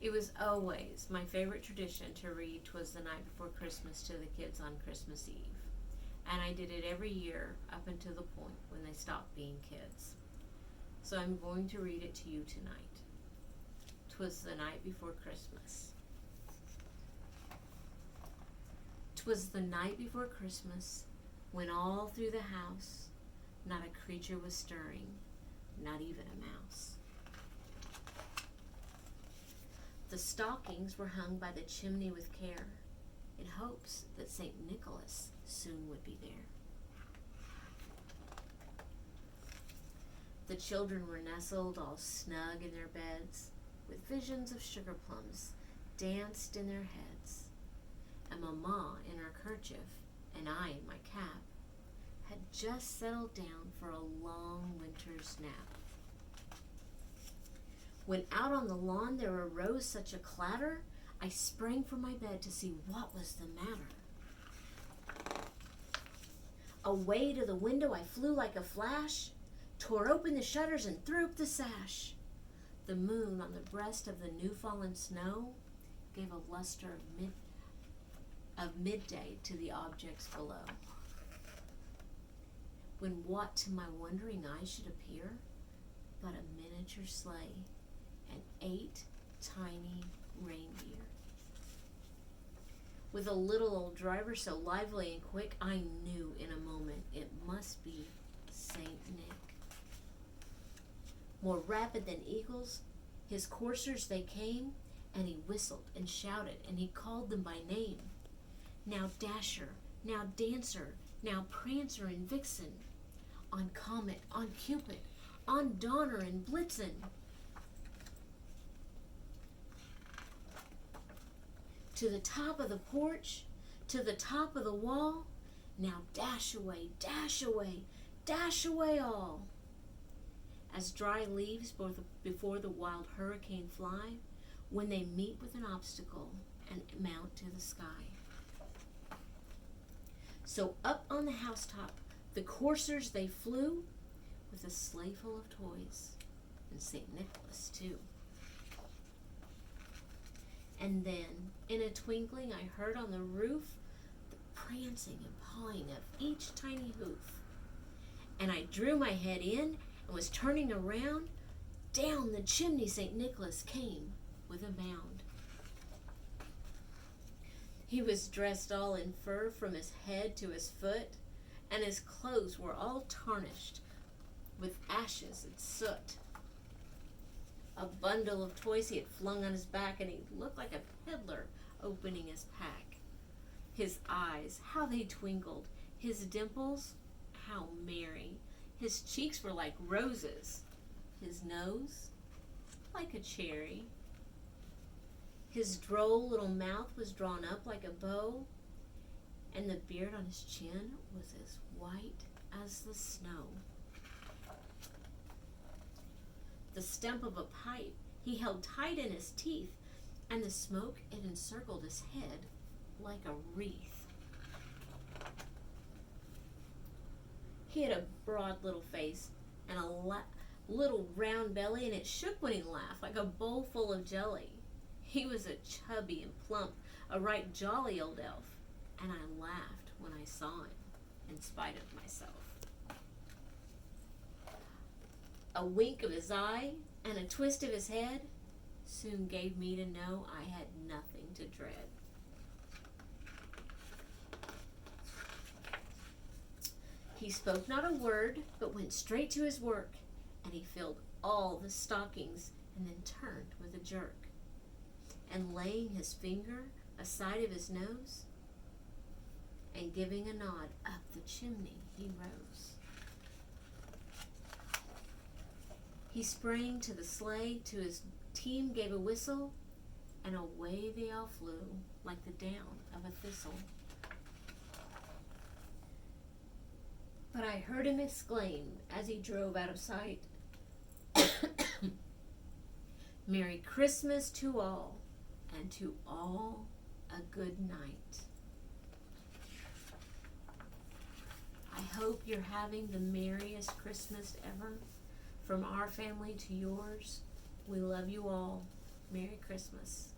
It was always my favorite tradition to read "Twas the Night Before Christmas" to the kids on Christmas Eve. And I did it every year up until the point when they stopped being kids. So I'm going to read it to you tonight. "'Twas the night before Christmas. 'Twas the night before Christmas, when all through the house not a creature was stirring, not even a mouse. The stockings were hung by the chimney with care, in hopes that St. Nicholas soon would be there. The children were nestled all snug in their beds, with visions of sugar plums danced in their heads, and Mamma in her kerchief, and I in my cap, had just settled down for a long winter's nap. When out on the lawn there arose such a clatter, I sprang from my bed to see what was the matter. Away to the window I flew like a flash, tore open the shutters and threw up the sash. The moon on the breast of the new-fallen snow gave a luster of midday to the objects below. When what to my wondering eyes should appear but a miniature sleigh and 8 tiny reindeer. With a little old driver so lively and quick, I knew in a moment it must be Saint Nick. More rapid than eagles, his coursers they came, and he whistled and shouted, and he called them by name. Now Dasher, now Dancer, now Prancer and Vixen, on Comet, on Cupid, on Donner and Blitzen. To the top of the porch, to the top of the wall, now dash away, dash away, dash away all. As dry leaves before the wild hurricane fly, when they meet with an obstacle and mount to the sky. So up on the housetop, the coursers they flew, with a sleigh full of toys, and St. Nicholas too. And then, in a twinkling, I heard on the roof the prancing and pawing of each tiny hoof. And I drew my head in and was turning around. Down the chimney St. Nicholas came with a bound. He was dressed all in fur from his head to his foot, and his clothes were all tarnished with ashes and soot. A bundle of toys he had flung on his back, and he looked like a peddler opening his pack. His eyes, how they twinkled. His dimples, how merry. His cheeks were like roses. His nose, like a cherry. His droll little mouth was drawn up like a bow, and the beard on his chin was as white as the snow. The stump of a pipe he held tight in his teeth, and the smoke it encircled his head like a wreath. He had a broad little face and a little round belly, and it shook when he laughed like a bowl full of jelly. He was a chubby and plump, a right jolly old elf, and I laughed when I saw him, in spite of myself. A wink of his eye and a twist of his head soon gave me to know I had nothing to dread. He spoke not a word, but went straight to his work, and he filled all the stockings and then turned with a jerk. And laying his finger aside of his nose, and giving a nod up the chimney, he rose. He sprang to the sleigh, to his team gave a whistle, and away they all flew like the down of a thistle. But I heard him exclaim as he drove out of sight, Merry Christmas to all, and to all a good night. I hope you're having the merriest Christmas ever. From our family to yours, we love you all. Merry Christmas.